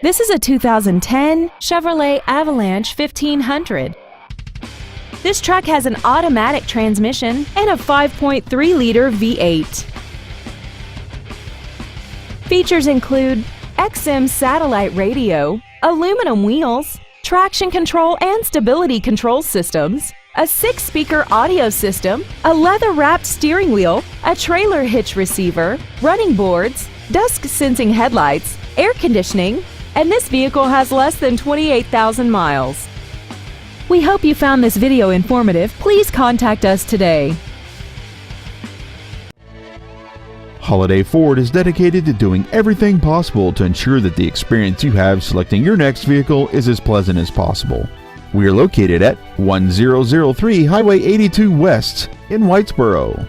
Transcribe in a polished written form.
This is a 2010 Chevrolet Avalanche 1500. This truck has an automatic transmission and a 5.3-liter V8. Features include XM satellite radio, aluminum wheels, traction control and stability control systems, a 6-speaker audio system, a leather-wrapped steering wheel, a trailer hitch receiver, running boards, dusk-sensing headlights, air conditioning, and this vehicle has less than 28,000 miles. We hope you found this video informative. Please contact us today. HolidayFord is dedicated to doing everything possible to ensure that the experience you have selecting your next vehicle is as pleasant as possible. We are located at 1003 Highway 82 West in Whitesboro.